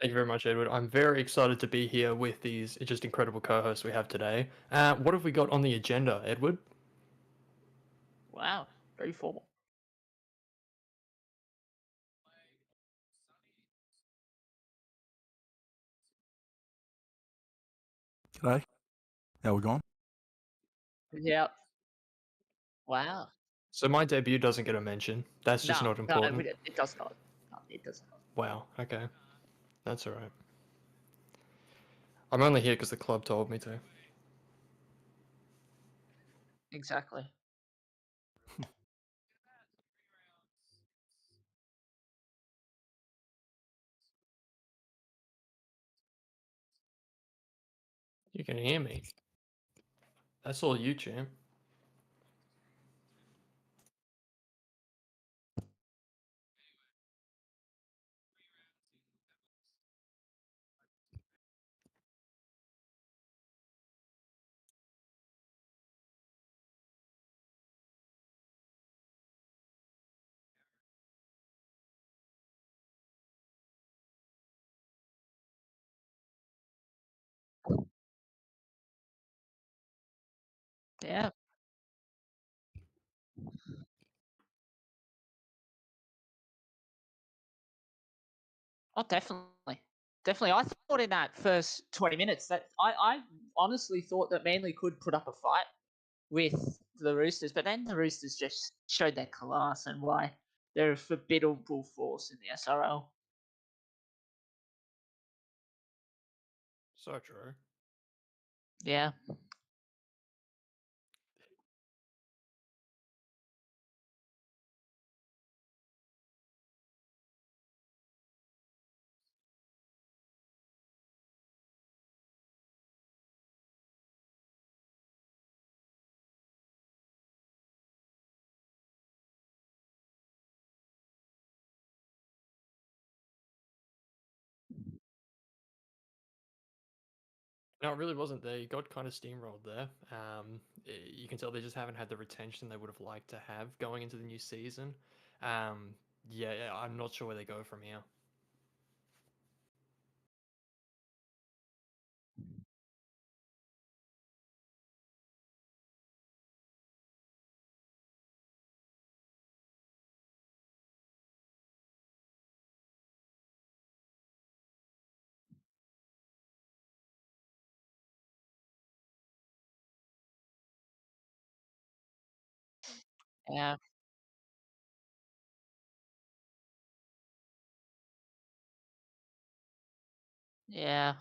Thank you very much, Edward. I'm very excited to be here with these just incredible co-hosts we have today. What have we got on the agenda, Edward? Wow, very formal. G'day. How we going? Yeah. Wow. So my debut doesn't get a mention. That's just No, not no, important. it does not. No, it does not. Wow. Okay, that's all right. I'm only here because the club told me to. Exactly. You can hear me. That's all you, champ. Yeah. Oh, definitely. Definitely. I thought in that first 20 minutes that I honestly thought that Manly could put up a fight with the Roosters, but then the Roosters just showed their class and why they're a formidable force in the SRL. So true. Yeah. No, it really wasn't. They got kind of steamrolled there. You can tell they just haven't had the retention they would have liked to have going into the new season. Um, yeah, I'm not sure where they go from here. Yeah. Yeah.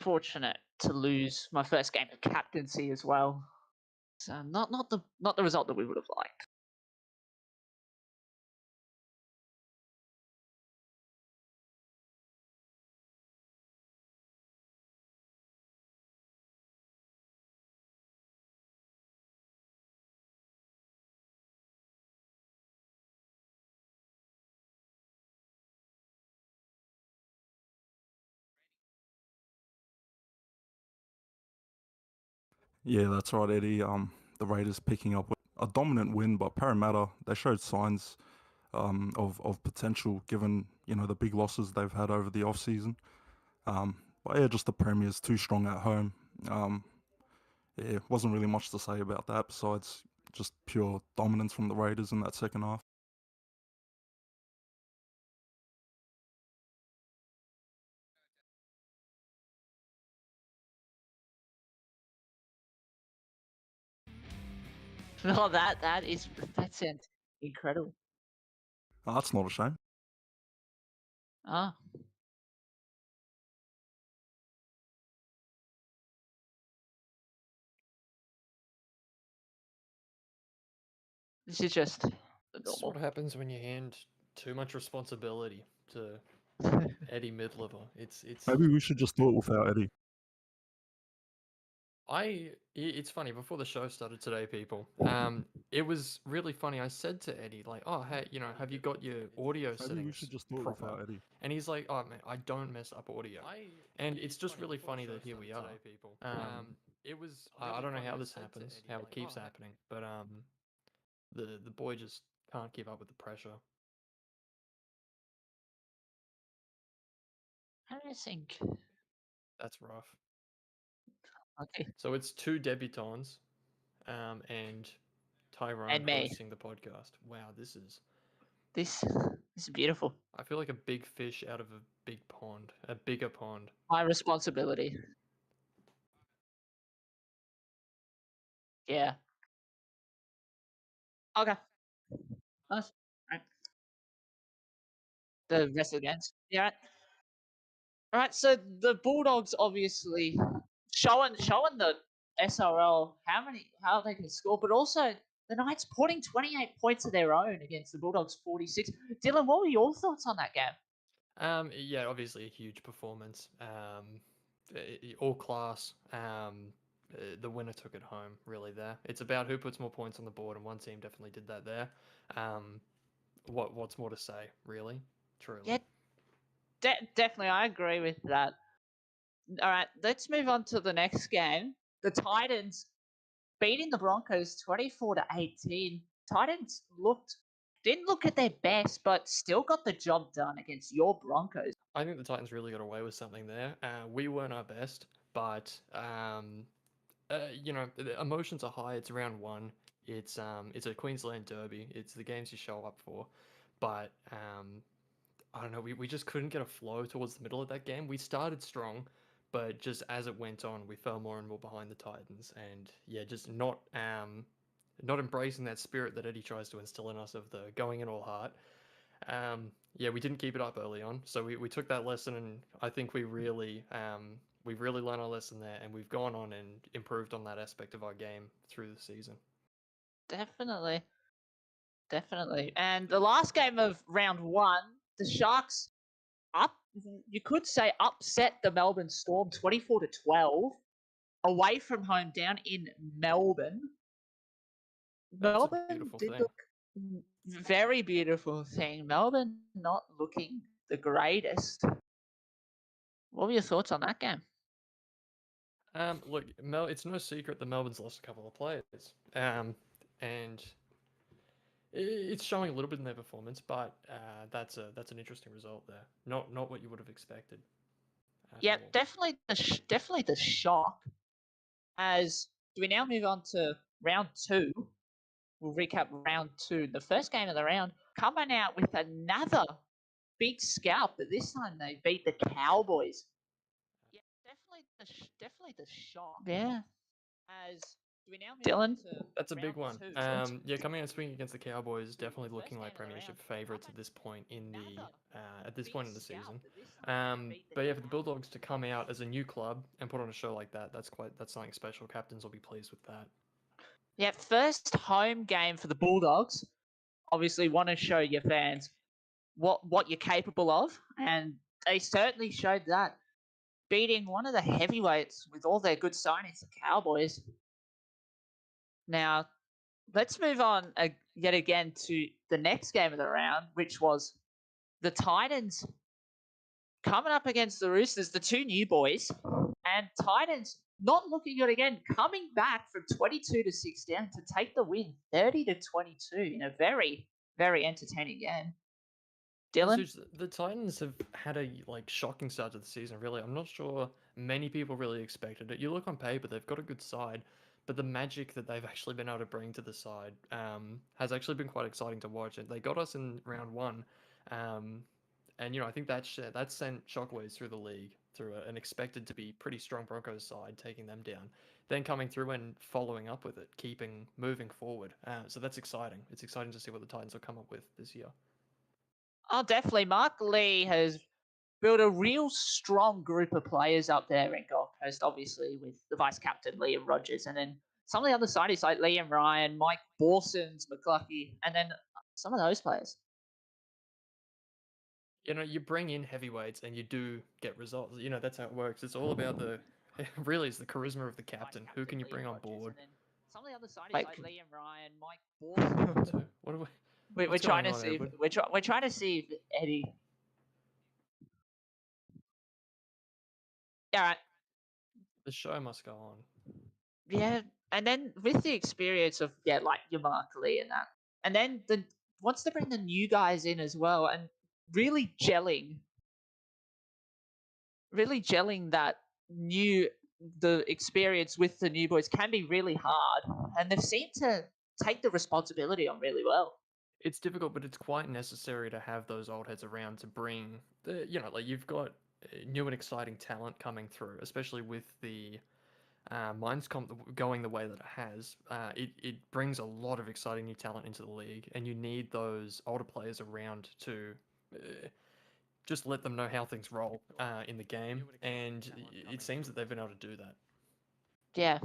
Fortunate to lose my first game of captaincy as well. So not the result that we would have liked. Yeah, that's right, Eddie. The Raiders picking up a dominant win, but Parramatta, they showed signs of potential given, the big losses they've had over the off-season. But yeah, just the Premier's too strong at home. Um, yeah, wasn't really much to say about that besides just pure dominance from the Raiders in that second half. No, that sounds incredible. Oh, that's not a shame. Ah, this is just the It's what normal. happens when you hand too much responsibility to Eddie Midliver. It's Maybe we should just do it without Eddie. it's funny, before the show started today, people, it was really funny. I said to Eddie, like, oh, hey, have you got your audio Maybe we should settings just do it proper? without Eddie. And he's like, oh man, I don't mess up audio. And it's just really funny that here we are. I don't know how this happens, how it keeps happening, but the boy just can't keep up with the pressure. I don't think. That's rough. Okay. So it's 2 debutants, and Tyrone And me. hosting the podcast. Wow, This is beautiful. I feel like a big fish out of a big pond, a bigger pond. My responsibility. Yeah. Okay. Nice. Right. The rest of the games. Yeah. All right. So the Bulldogs obviously showing the SRL how they can score, but also the Knights putting 28 points of their own against the Bulldogs 46. Dylan, what were your thoughts on that game? Yeah, obviously a huge performance. All class. The winner took it home, really. There, it's about who puts more points on the board, and one team definitely did that there. What's more to say, really? Truly. Yeah, definitely, I agree with that. All right, let's move on to the next game. The Titans beating the Broncos 24-18. Titans didn't look at their best, but still got the job done against your Broncos. I think the Titans really got away with something there. We weren't our best, but the emotions are high. It's round one. It's a Queensland derby. It's the games you show up for, but I don't know. We just couldn't get a flow towards the middle of that game. We started strong, but just as it went on, we fell more and more behind the Titans, and yeah, just not embracing that spirit that Eddie tries to instill in us of the going in all heart. Yeah, we didn't keep it up early on, so we took that lesson, and I think we've really learned our lesson there, and we've gone on and improved on that aspect of our game through the season. Definitely. And the last game of round one, the Sharks you could say upset the Melbourne Storm 24-12 away from home down in Melbourne. That's a Melbourne beautiful did thing. look very beautiful thing. Melbourne not looking the greatest. What were your thoughts on that game? Look, it's no secret that Melbourne's lost a couple of players, and it's showing a little bit in their performance, but that's an interesting result there. Not what you would have expected. Yeah, All. definitely the shock. As we now move on to round two, we'll recap round two. The first game of the round, coming out with another big scalp, but this time they beat the Cowboys. Yeah, definitely the shock. Yeah. As we now move Dylan, on to that's a big round one. two. Yeah, coming out swinging against the Cowboys, definitely looking like First game of the premiership round, favourites coming at this point in the at this big point in the scalp, season. but this time they beat the But yeah, for the Cowboys. Bulldogs to come out as a new club and put on a show like that's something special. Captains will be pleased with that. Yeah, first home game for the Bulldogs. Obviously, want to show your fans what you're capable of, and they certainly showed that, beating one of the heavyweights with all their good signings, the Cowboys. Now, let's move on yet again to the next game of the round, which was the Titans coming up against the Roosters, the two new boys, and Titans not looking good again, coming back from 22-16 to take the win, 30-22 in a very, very entertaining game. Dylan? The Titans have had a shocking start to the season. Really, I'm not sure many people really expected it. You look on paper, they've got a good side, but the magic that they've actually been able to bring to the side has actually been quite exciting to watch. And they got us in round one, and I think that sent shockwaves through the league through an expected to be pretty strong Broncos side, taking them down, then coming through and following up with it, moving forward. So that's exciting. It's exciting to see what the Titans will come up with this year. Oh, definitely. Mark Lee has built a real strong group of players up there in Gold Coast, obviously, with the vice captain, Liam Rogers, and then some of the other sides like Liam Ryan, Mike Borsons, McClucky, and then some of those players. You bring in heavyweights and you do get results. That's how it works. It's all about really, it's the charisma of the captain. Who can you bring on board? Some of the other sides like Liam Ryan, Mike Borsons. What are we? We're trying to see. We're trying to see if Eddie. All right. The show must go on. Yeah, and then with the experience of like your Mark Lee and that, and then wants to bring the new guys in as well, and really gelling really gelling the experience with the new boys can be really hard, and they've seemed to take the responsibility on really well. It's difficult, but it's quite necessary to have those old heads around to bring the, like you've got new and exciting talent coming through, especially with the Minds Comp going the way that it has. It brings a lot of exciting new talent into the league, and you need those older players around to just let them know how things roll in the game, and it seems that they've been able to do that. Yeah,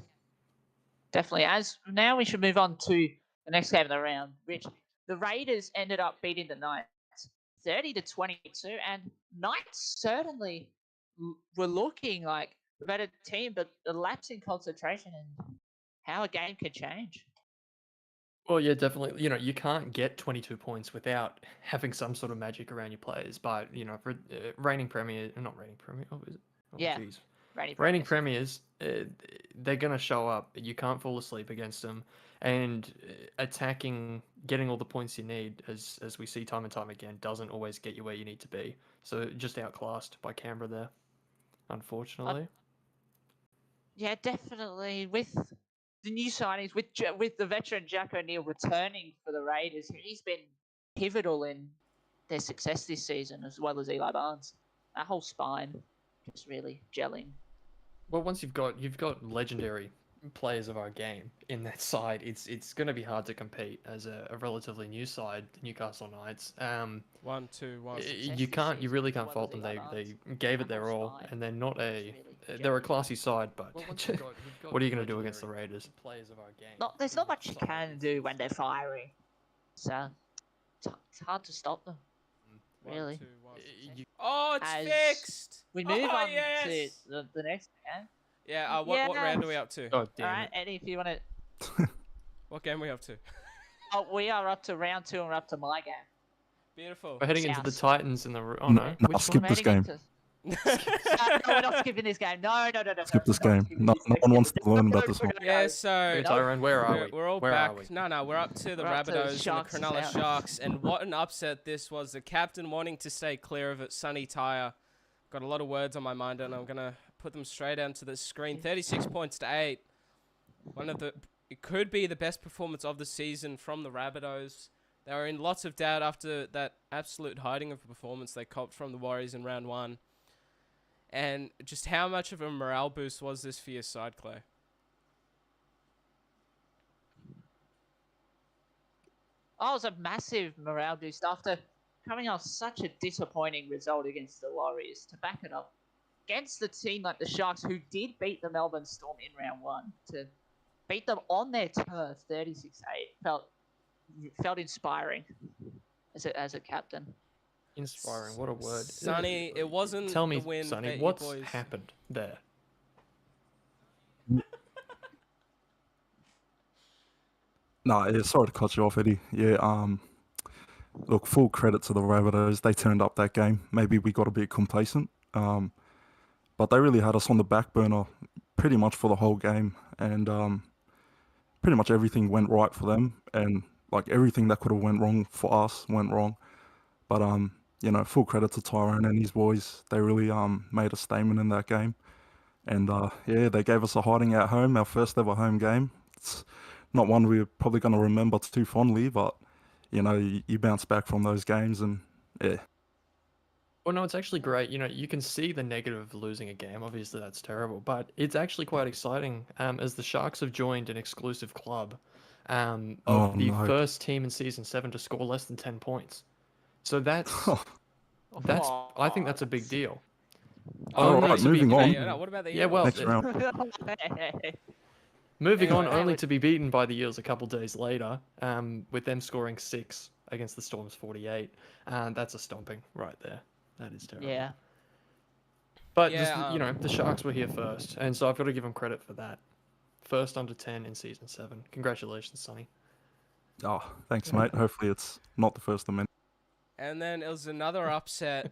definitely. As now, we should move on to the next game of the round, which the Raiders ended up beating the Knights 30-22, and Knights certainly were looking like a better team, but the lapse in concentration and how a game can change. Well, yeah, definitely. You can't get 22 points without having some sort of magic around your players. But for reigning premier, not reigning premier. Oh, is it? Oh, Yeah. jeez. Reigning premiers, they're gonna show up. You can't fall asleep against them, and attacking, getting all the points you need, as we see time and time again, doesn't always get you where you need to be. So just outclassed by Canberra there, unfortunately. Yeah, definitely. With the new signings, with the veteran Jack O'Neill returning for the Raiders, he's been pivotal in their success this season, as well as Eli Barnes. That whole spine just really gelling. Well, once you've got legendary players of our game in that side, it's going to be hard to compete as a relatively new side, the Newcastle Knights. 1-2-1. You really can't fault them. They gave it their all, and they're not they're a classy side, but what are you going to do against the Raiders? Players of our game. There's not much you can do when they're firing, so it's hard to stop them. Really. Oh, it's fixed. We move on to the next game. Yeah. What round are we up to? Oh, damn All right, it. Eddie, if you want to. What game are we up to? Oh, we are up to round 2, and we're up to my game. Beautiful. We're heading into the South. Titans in the. Oh no. No, Which skip one? this game. No, we're not skipping this game. No. Skip this game. No one wants to learn about this one. Yeah, so Okay, Tyrone, where are we? we're all Where back. are we? No, we're up to the We're up to the Rabbitohs and the Sharks and Cronulla South. Sharks, and what an upset this was. The captain wanting to stay clear of it, Sonny Taia. Got a lot of words on my mind, and I'm gonna put them straight onto the screen. 36 points to 8. It could be the best performance of the season from the Rabbitohs. They were in lots of doubt after that absolute hiding of performance they copped from the Warriors in round 1. And just how much of a morale boost was this for your side, Clay? Oh, it was a massive morale boost after coming off such a disappointing result against the Warriors. To back it up against the team like the Sharks, who did beat the Melbourne Storm in round 1, to beat them on their turf 36-8 felt inspiring as a captain. Inspiring. What a word. Sonny, it wasn't Tell me, the win Sonny, that you what's boys... happened there? No, yeah, sorry to cut you off, Eddie. Yeah, look, full credit to the Rabbitohs. They turned up that game. Maybe we got a bit complacent, but they really had us on the back burner pretty much for the whole game, and pretty much everything went right for them, and like everything that could have went wrong for us went wrong. But full credit to Tyrone and his boys. They really made a statement in that game, and yeah, they gave us a hiding at home, our first ever home game. It's not one we're probably going to remember too fondly, but you bounce back from those games, and yeah. Well, no, it's actually great. You can see the negative of losing a game. Obviously, that's terrible, but it's actually quite exciting as the Sharks have joined an exclusive club of the first team in Season 7 to score less than 10 points. So I think that's a big deal. All right, moving on. What about the Yeah, well, Next round. moving on, Anyway, only to be beaten by the Eels a couple days later, with them scoring 6 against the Storm's 48. That's a stomping right there. That is terrible. Yeah. But Yeah, the Sharks were here first, and so I've got to give them credit for that. First under 10 in Season 7. Congratulations, Sonny. Oh, thanks, mate. Hopefully it's not the first of many. And then it was another upset.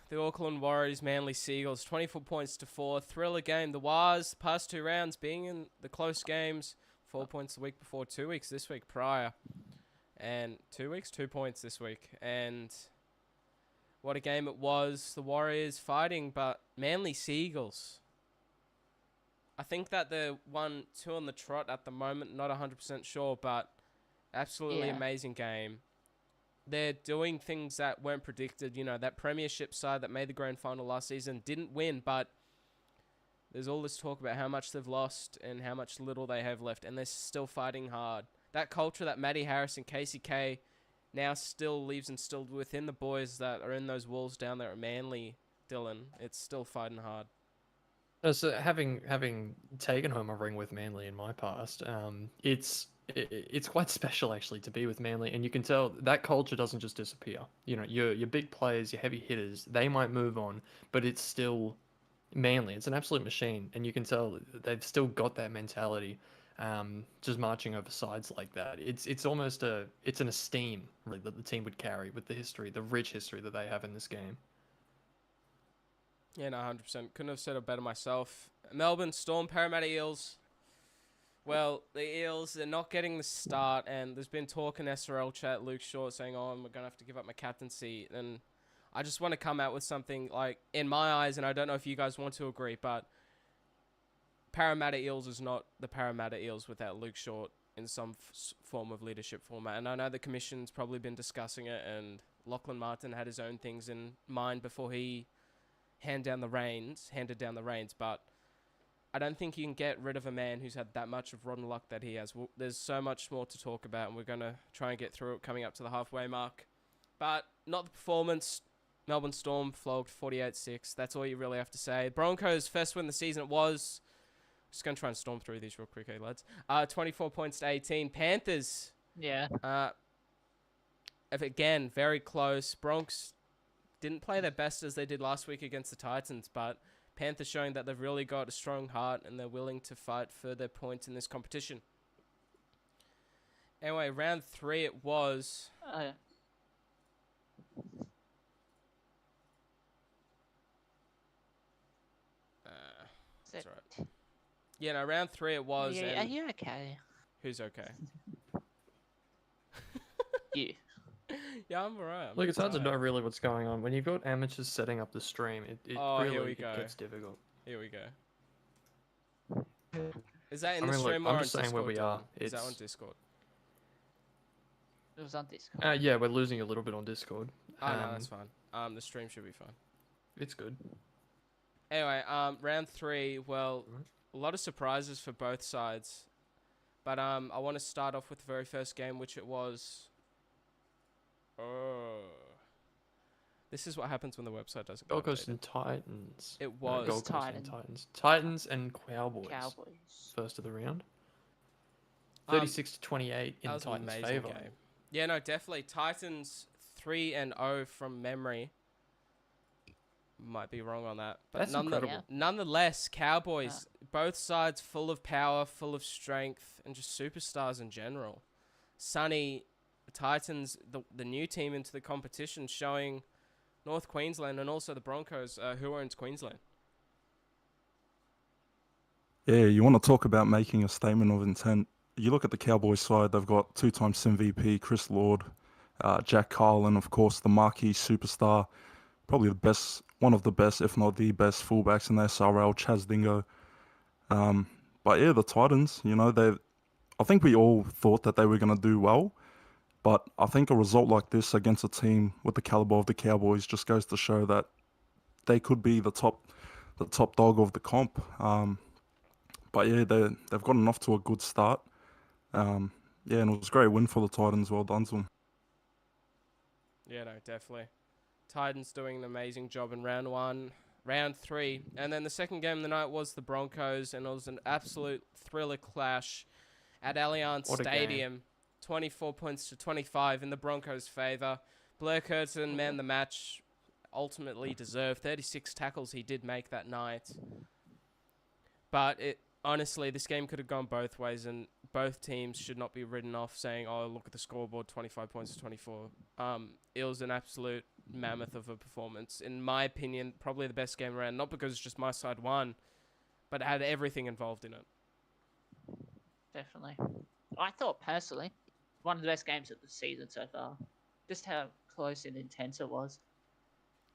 The Auckland Warriors, Manly Seagulls, 24 points to 4. Thriller game. The Wars, the past 2 rounds, being in the close games. 4 points the week before, 2 weeks this week prior. And 2 weeks, 2 points this week. And what a game it was. The Warriors fighting, but Manly Seagulls. I think that they're 1-2 on the trot at the moment. Not 100% sure, but absolutely amazing game. They're doing things that weren't predicted. You know, that premiership side that made the grand final last season didn't win, but there's all this talk about how much they've lost and how much little they have left, and they're still fighting hard. That culture that Matty Harris and Casey K now still leaves instilled within the boys that are in those walls down there at Manly, Dylan, it's still fighting hard. So having taken home a ring with Manly in my past, it's quite special actually to be with Manly, and you can tell that culture doesn't just disappear. You know, your big players, your heavy hitters, they might move on, but it's still Manly. It's an absolute machine, and you can tell they've still got that mentality. Just marching over sides like that, it's almost it's an esteem really that the team would carry with the history, the rich history that they have in this game. Yeah, no, 100%. Couldn't have said it better myself. Melbourne Storm, Parramatta Eels. Well, the Eels, they're not getting the start, and there's been talk in SRL chat, Luke Short saying, oh, I'm going to have to give up my captaincy. And I just want to come out with something, like, in my eyes, and I don't know if you guys want to agree, but Parramatta Eels is not the Parramatta Eels without Luke Short in some form of leadership format. And I know the Commission's probably been discussing it, and Lachlan Martin had his own things in mind before he handed down the reins, but I don't think you can get rid of a man who's had that much of rotten luck that he has. Well, there's so much more to talk about, and we're going to try and get through it coming up to the halfway mark. But not the performance. Melbourne Storm flogged 48-6. That's all you really have to say. Broncos' first win of the season it was. Just going to try and storm through these real quick, lads. 24 points to 18. Panthers. Yeah. Again, very close. Bronx didn't play their best as they did last week against the Titans, but Panthers showing that they've really got a strong heart and they're willing to fight for their points in this competition. Anyway, round 3 it was. That's right. Yeah, no, round 3 it was. Yeah, are you okay? Who's okay? You. Yeah, I'm alright. Look, it's hard to know really what's going on when you've got amateurs setting up the stream. It really gets difficult. Here we go. Is that in the look, stream I'm or just on saying Discord? where we are. Is that on Discord? It was on Discord. Yeah, we're losing a little bit on Discord. Oh, no, that's fine. The stream should be fine. It's good. Anyway, round 3, well, a lot of surprises for both sides. But I want to start off with the very first game, which it was. This is what happens when the website doesn't go Gold Coast updated. and Titans. It was Gold Coast and Titans. Titans and Cowboys. First of the round. 36-28 in the Titans' favour. Game. Yeah, no, definitely. Titans 3-0 from memory. Might be wrong on that. But That's incredible. Nonetheless, Cowboys, both sides full of power, full of strength, and just superstars in general. Sonny, the Titans, the new team into the competition, showing North Queensland and also the Broncos, who owns Queensland. Yeah, you want to talk about making a statement of intent. You look at the Cowboys side, they've got 2-time Sim VP Chris Lord, Jack Carlin, of course, the marquee superstar, probably one of the best, if not the best fullbacks in the SRL, Chaz Dingo. But yeah, the Titans, I think we all thought that they were going to do well, but I think a result like this against a team with the caliber of the Cowboys just goes to show that they could be the top dog of the comp. But yeah, they've gotten off to a good start. And it was a great win for the Titans. Well done to them. Yeah, no, definitely. Titans doing an amazing job in round 1, round 3, and then the second game of the night was the Broncos, and it was an absolute thriller clash at Allianz Stadium. 24 points to 25 in the Broncos' favour. Blair Curtin, man the match, ultimately deserved. 36 tackles he did make that night. But honestly, this game could have gone both ways, and both teams should not be written off saying, oh, look at the scoreboard, 25 points to 24. It was an absolute mammoth of a performance. In my opinion, probably the best game around, not because it's just my side won, but it had everything involved in it. Definitely. I thought, personally, one of the best games of the season so far. Just how close and intense it was.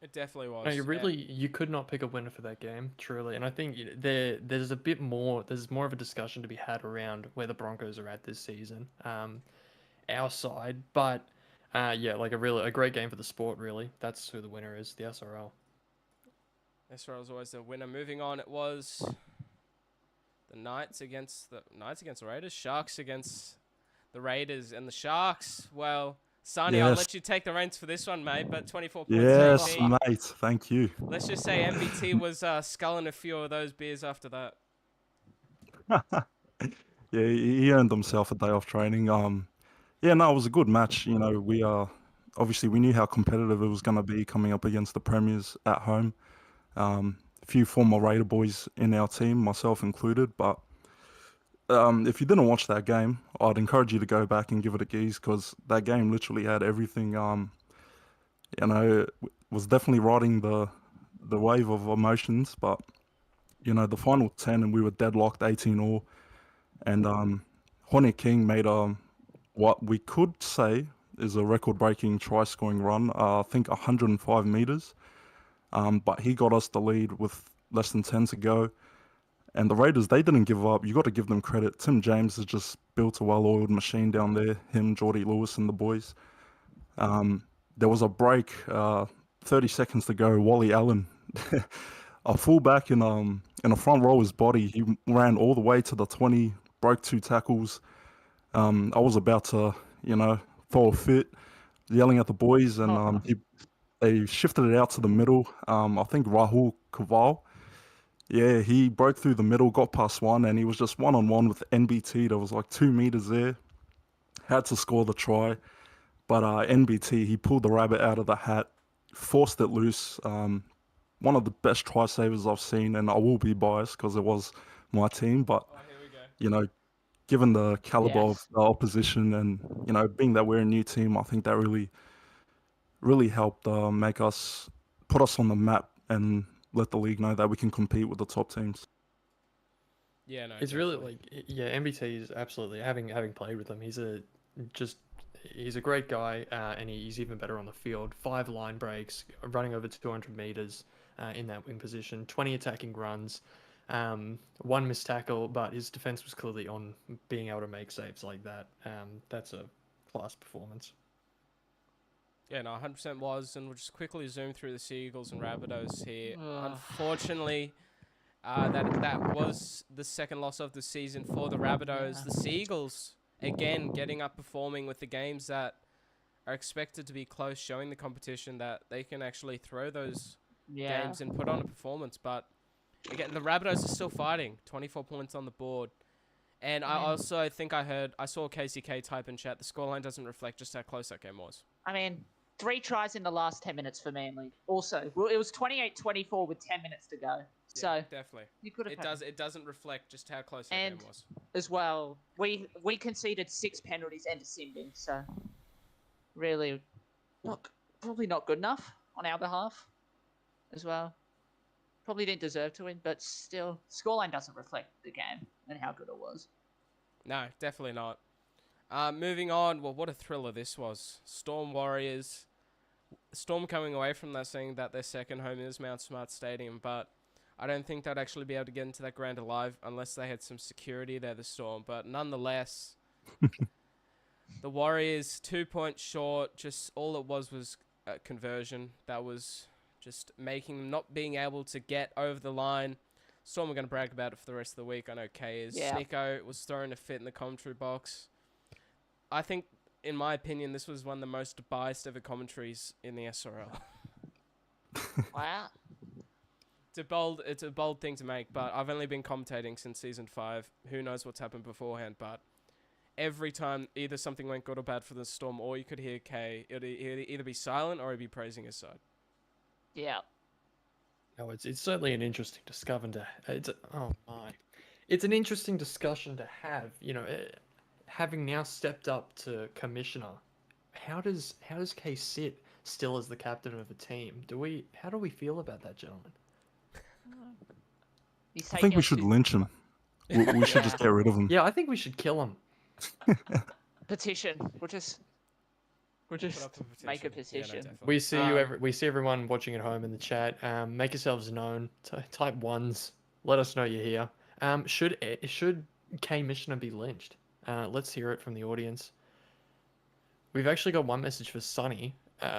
It definitely was. No, you could not pick a winner for that game, truly. And I think there's more of a discussion to be had around where the Broncos are at this season, our side. But yeah, like a great game for the sport, really. That's who the winner is, the SRL. SRL is always the winner. Moving on, it was the Knights against the Raiders, Sharks against the Raiders, and the Sharks. Well, Sonny, I'll let you take the reins for this one, mate. But 24 points. Yes, 18. mate. Thank you. Let's just say MBT was sculling a few of those beers after that. Yeah, he earned himself a day off training. Yeah, no, it was a good match. You know, we obviously we knew how competitive it was going to be coming up against the Premiers at home. A few former Raider boys in our team, myself included. But if you didn't watch that game, I'd encourage you to go back and give it a gaze because that game literally had everything. You know, it was definitely riding the wave of emotions. But you know, the final 10 and we were deadlocked 18-all, and Hornet King made what we could say is a record-breaking try-scoring run. I think 105 meters. But he got us the lead with less than 10 to go. And the Raiders, they didn't give up. You got to give them credit. Tim James has just built a well-oiled machine down there. Him, Geordie Lewis, and the boys. There was a break, 30 seconds to go. Wally Allen, a fullback in a front rower's body. He ran all the way to the 20, broke 2 tackles. I was about to, you know, throw a fit, yelling at the boys, and they shifted it out to the middle. I think Rahul Kaval. Yeah, he broke through the middle, got past one, and he was just one-on-one with NBT. There was like 2 meters there. Had to score the try. But NBT, he pulled the rabbit out of the hat, forced it loose. One of the best try savers I've seen, and I will be biased because it was my team. But, Here we go. you know, given the caliber of the opposition and, you know, being that we're a new team, I think that really helped put us on the map and let the league know that we can compete with the top teams. Yeah, no. It's really like, yeah, MBT is absolutely, having played with him, he's a great guy, and he's even better on the field. 5 line breaks, running over 200 meters in that wing position, 20 attacking runs, 1 missed tackle, but his defense was clearly on being able to make saves like that. That's a class performance. Yeah, no, 100% was, and we'll just quickly zoom through the Seagulls and Rabbitohs here. Unfortunately, that was the second loss of the season for the Rabbitohs. Yeah. The Seagulls, again, getting up performing with the games that are expected to be close, showing the competition that they can actually throw those games and put on a performance. But, again, the Rabbitohs are still fighting. 24 points on the board. And I also think I saw KCK type in chat, the scoreline doesn't reflect just how close that game was. I mean, 3 tries in the last 10 minutes for Manly. Also, well, it was 28-24 with 10 minutes to go. So Yeah, definitely. you could have. It doesn't reflect just how close that game was. As well, we conceded 6 penalties and a sin-bin, so really probably not good enough on our behalf as well. Probably didn't deserve to win, but still, scoreline doesn't reflect the game and how good it was. No, definitely not. Moving on, well, what a thriller this was. Storm Warriors. Storm coming away from that saying that their second home is Mount Smart Stadium, but I don't think they'd actually be able to get into that ground alive unless they had some security there, the Storm. But nonetheless, the Warriors, 2 points short, just all it was a conversion. That was just making them not being able to get over the line. Storm are going to brag about it for the rest of the week. I know Kay is. Yeah. Snicko was throwing a fit in the commentary box. I think, in my opinion, this was one of the most biased ever commentaries in the SRL. Wow. It's a bold thing to make, but I've only been commentating since season 5. Who knows what's happened beforehand, but every time either something went good or bad for the Storm, or you could hear Kay, it'd either be silent or he'd be praising his side. Yeah. No, it's certainly an interesting discussion to. It's an interesting discussion to have. You know, having now stepped up to commissioner, how does Kay sit still as the captain of a team? How do we feel about that, gentlemen? I think we should lynch him. We should just get rid of him. Yeah, I think we should kill him. Petition. We'll just We'll Put just up a make a petition. Yeah, no, petition. definitely. We see you. We see everyone watching at home in the chat. Make yourselves known. Type ones. Let us know you're here. Should K Missioner be lynched? Let's hear it from the audience. We've actually got one message for Sonny.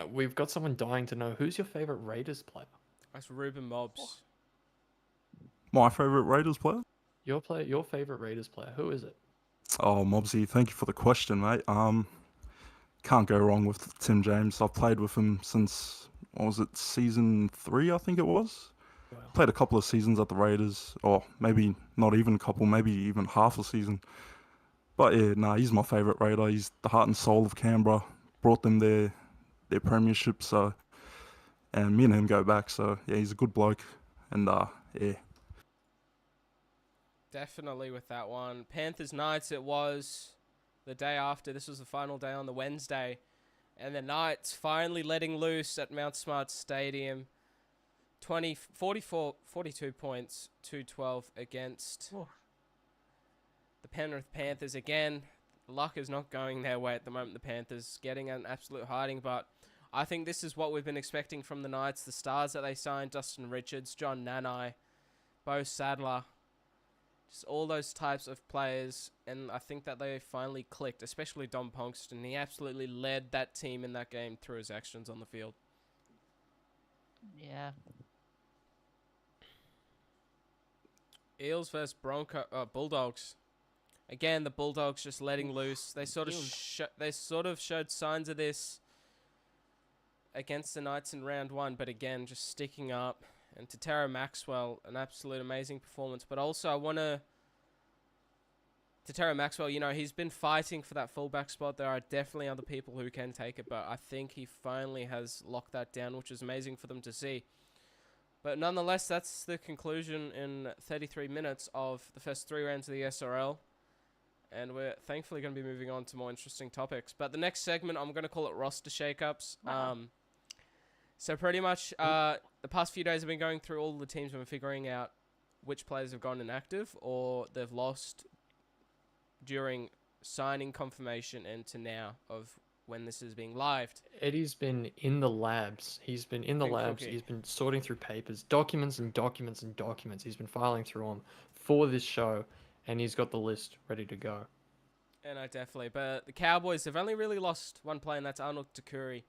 We've got someone dying to know who's your favorite Raiders player. That's Ruben Mobs. My favourite Raiders player? Your favorite Raiders player. Who is it? Oh, Mobsy, thank you for the question, mate. Can't go wrong with Tim James. I've played with him since, what was it, season 3, I think it was? Wow. Played a couple of seasons at the Raiders, or maybe not even a couple, maybe even half a season. But yeah, nah, he's my favourite Raider. He's the heart and soul of Canberra. Brought them their premiership, so, and me and him go back, so yeah, he's a good bloke. And yeah. Definitely with that one. Panthers Knights, it was the day after. This was the final day on the Wednesday. And the Knights finally letting loose at Mount Smart Stadium. 42 points, 212 against the Penrith Panthers. Again, luck is not going their way at the moment. The Panthers getting an absolute hiding, but I think this is what we've been expecting from the Knights. The stars that they signed, Dustin Richards, John Nanai, Bo Sadler, just all those types of players, and I think that they finally clicked, especially Dom Ponkston. He absolutely led that team in that game through his actions on the field. Yeah. Eels versus Bulldogs. Again, the Bulldogs just letting loose. They sort of showed signs of this against the Knights in round 1, but again, just sticking up. And to Tara Maxwell, an absolute amazing performance. But also, I want to Tara Maxwell, you know, he's been fighting for that fullback spot. There are definitely other people who can take it, but I think he finally has locked that down, which is amazing for them to see. But nonetheless, that's the conclusion in 33 minutes of the first 3 rounds of the SRL. And we're thankfully going to be moving on to more interesting topics. But the next segment, I'm going to call it roster shakeups. So pretty much the past few days I've been going through all the teams and we're figuring out which players have gone inactive or they've lost during signing confirmation and to now of when this is being lived. Eddie's been in the labs. He's been in the labs. Cookie. He's been sorting through papers, documents and documents and documents. He's been filing through them for this show, and he's got the list ready to go. And I definitely. But the Cowboys, they've only really lost one player, and that's Arnold Takuri.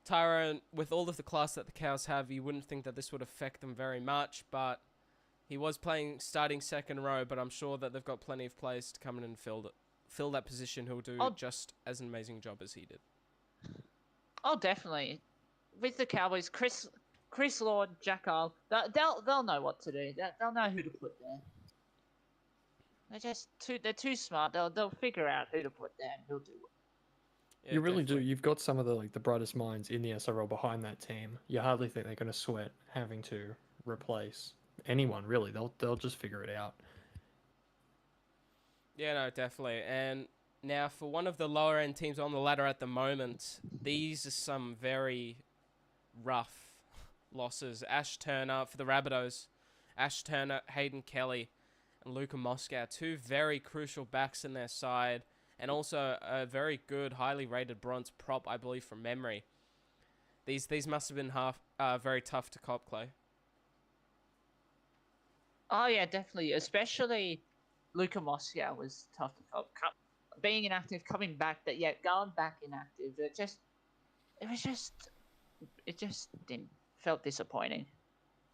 Tyrone, with all of the class that the Cows have, you wouldn't think that this would affect them very much, but he was playing starting second row, but I'm sure that they've got plenty of players to come in and fill that position who'll do just as an amazing job as he did. Oh, definitely. With the Cowboys, Chris Lord, Jack Isle, they'll know what to do. They'll know who to put there. They're too smart. They'll figure out who to put there and who'll do it. Yeah, You really definitely. do. You've got some of the brightest minds in the SRL behind that team. You hardly think they're going to sweat having to replace anyone, really. They'll just figure it out. Yeah, no, definitely. And now for one of the lower end teams on the ladder at the moment, these are some very rough losses. Ash Turner for the Rabbitohs. Ash Turner, Hayden Kelly, and Luka Moscow. 2 very crucial backs in their side. And also a very good, highly rated bronze prop, I believe, from memory. These must have been very tough to cop, Clay. Oh yeah, definitely. Especially Luka Moscow was tough to cop. Being inactive, coming back, going back inactive. It just felt disappointing.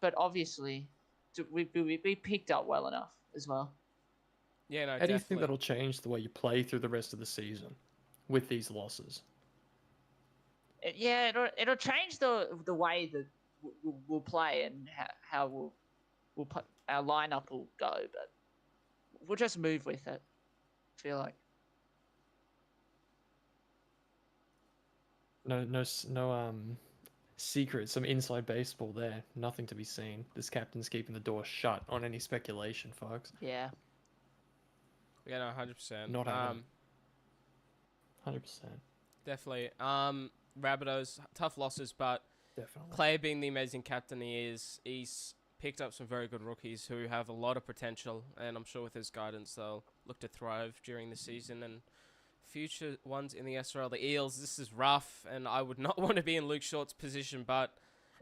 But obviously, we picked up well enough as well. Yeah, no, How definitely. do you think that'll change the way you play through the rest of the season with these losses? It'll change the way that we'll play and how we'll put, our lineup will go, but we'll just move with it. I feel like No secret, some inside baseball there. Nothing to be seen. This captain's keeping the door shut on any speculation, folks. yeah. Yeah, no, 100%. Not happening. 100%. Definitely. Rabbitohs, tough losses, but Definitely. Clay being the amazing captain he is, he's picked up some very good rookies who have a lot of potential, and I'm sure with his guidance they'll look to thrive during the season and future ones in the SRL, the Eels. This is rough, and I would not want to be in Luke Short's position. But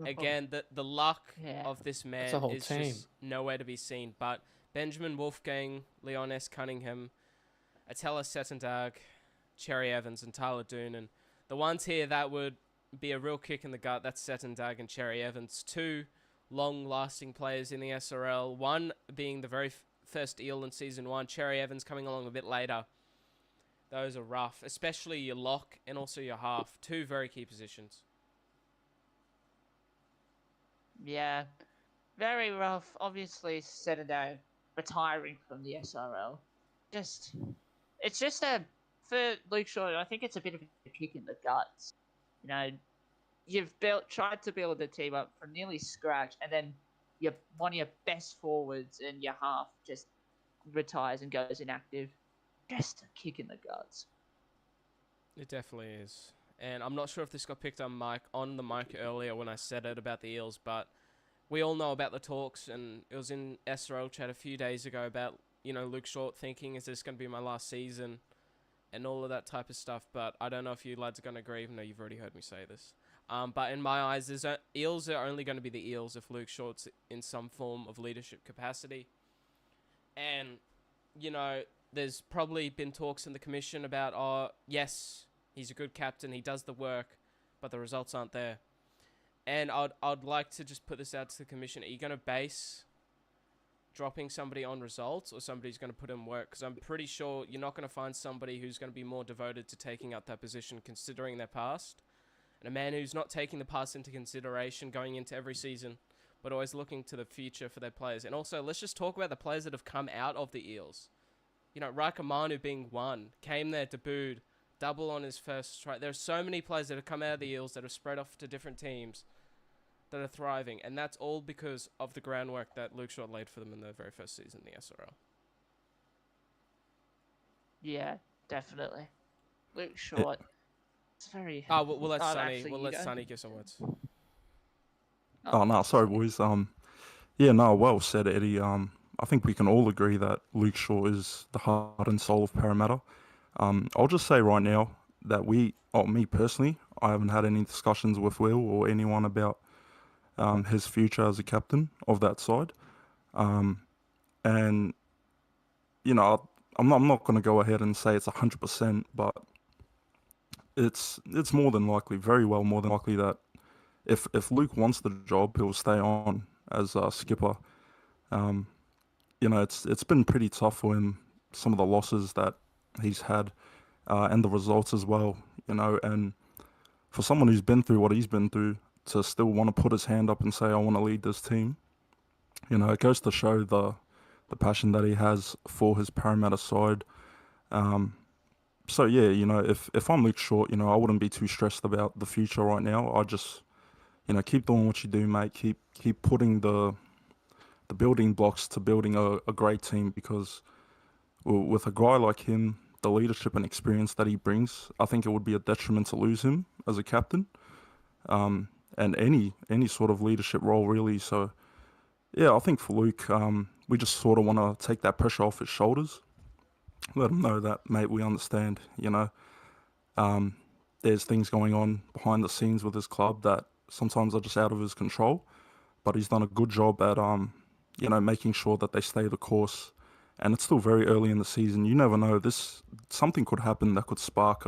again, the luck Yeah. of this man a whole is team. just nowhere to be seen. But Benjamin Wolfgang, Leon S. Cunningham, Attila Settendag, Cherry Evans, and Tyler Doonan. The ones here that would be a real kick in the gut, that's Settendag and Cherry Evans. Two long-lasting players in the SRL. One being the very first Eel in Season 1. Cherry Evans coming along a bit later. Those are rough, especially your lock and also your half. Two very key positions. Yeah, very rough. Obviously, Saturday retiring from the SRL. It's just for Luke Shaw. I think it's a bit of a kick in the guts. You know, you've tried to build a team up from nearly scratch, and then one of your best forwards and your half just retires and goes inactive. Just a kick in the guts. It definitely is. And I'm not sure if this got picked on the mic earlier when I said it about the Eels, but we all know about the talks, and it was in SRL chat a few days ago about, Luke Short thinking, is this going to be my last season, and all of that type of stuff. But I don't know if you lads are going to agree, even though you've already heard me say this. But in my eyes, Eels are only going to be the Eels if Luke Short's in some form of leadership capacity. And, there's probably been talks in the commission about, yes, he's a good captain, he does the work, but the results aren't there. And I'd like to just put this out to the commission. Are you going to base dropping somebody on results, or somebody's going to put in work? Because I'm pretty sure you're not going to find somebody who's going to be more devoted to taking up that position considering their past. And a man who's not taking the past into consideration going into every season, but always looking to the future for their players. And also, let's just talk about the players that have come out of the Eels. Raika Manu being one, came there, debuted, double on his first strike. There are so many players that have come out of the Eels that have spread off to different teams that are thriving, and that's all because of the groundwork that Luke Short laid for them in their very first season in the SRL. Yeah, definitely. Luke Short. It's very. We'll let actually, Sonny. Sonny give some words. Oh no, sorry boys. Yeah, no, well said, Eddie. I think we can all agree that Luke Shaw is the heart and soul of Parramatta. I'll just say right now that me personally, I haven't had any discussions with Will or anyone about his future as a captain of that side. And I'm not going to go ahead and say it's 100%, but it's more than likely, very well more than likely, that if Luke wants the job, he'll stay on as skipper. It's been pretty tough for him, some of the losses that he's had, and the results as well, and for someone who's been through what he's been through to still want to put his hand up and say, I want to lead this team, it goes to show the passion that he has for his Parramatta side. So yeah, if I'm Luke Short, I wouldn't be too stressed about the future right now. I just, keep doing what you do, mate. Keep putting the building blocks to building a great team, because with a guy like him, the leadership and experience that he brings, I think it would be a detriment to lose him as a captain, and any sort of leadership role really. So yeah, I think for Luke, we just sort of want to take that pressure off his shoulders, let him know that, mate, we understand, there's things going on behind the scenes with his club that sometimes are just out of his control, but he's done a good job at making sure that they stay the course. And it's still very early in the season. You never know. Something could happen that could spark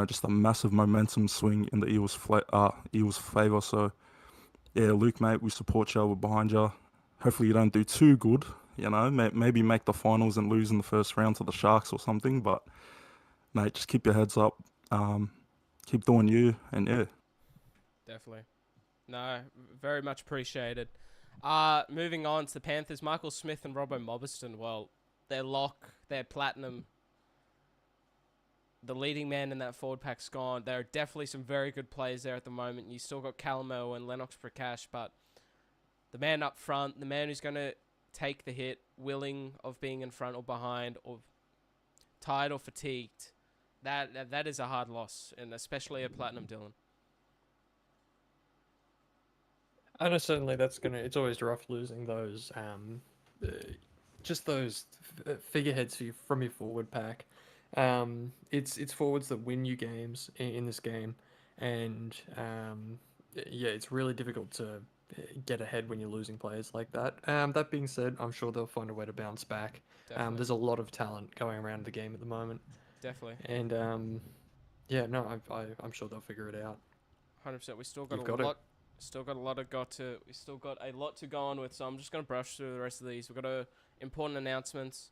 just a massive momentum swing in the Eels' favour. So yeah, Luke, mate, we support you. We're behind you. Hopefully you don't do too good. Maybe make the finals and lose in the first round to the Sharks or something. But mate, just keep your heads up. Keep doing you, and yeah. Definitely. No, very much appreciated. Moving on to the Panthers, Michael Smith and Robbo Mobiston. Well, their lock, their platinum, the leading man in that forward pack's gone. There are definitely some very good players there at the moment. You still got Calamo and Lennox Prakash, but the man up front, the man who's going to take the hit, willing of being in front or behind, or tired or fatigued, that is a hard loss, and especially a platinum, Dylan. I know certainly it's always rough losing those, just those figureheads from your forward pack. It's forwards that win you games in this game, and yeah, it's really difficult to get ahead when you're losing players like that. That being said, I'm sure they'll find a way to bounce back. Definitely. There's a lot of talent going around the game at the moment, Definitely. and yeah, no, I'm sure they'll figure it out. 100%. We still got You've a got it. lot. We still got a lot to go on with. So I'm just gonna brush through the rest of these. We've got important announcements.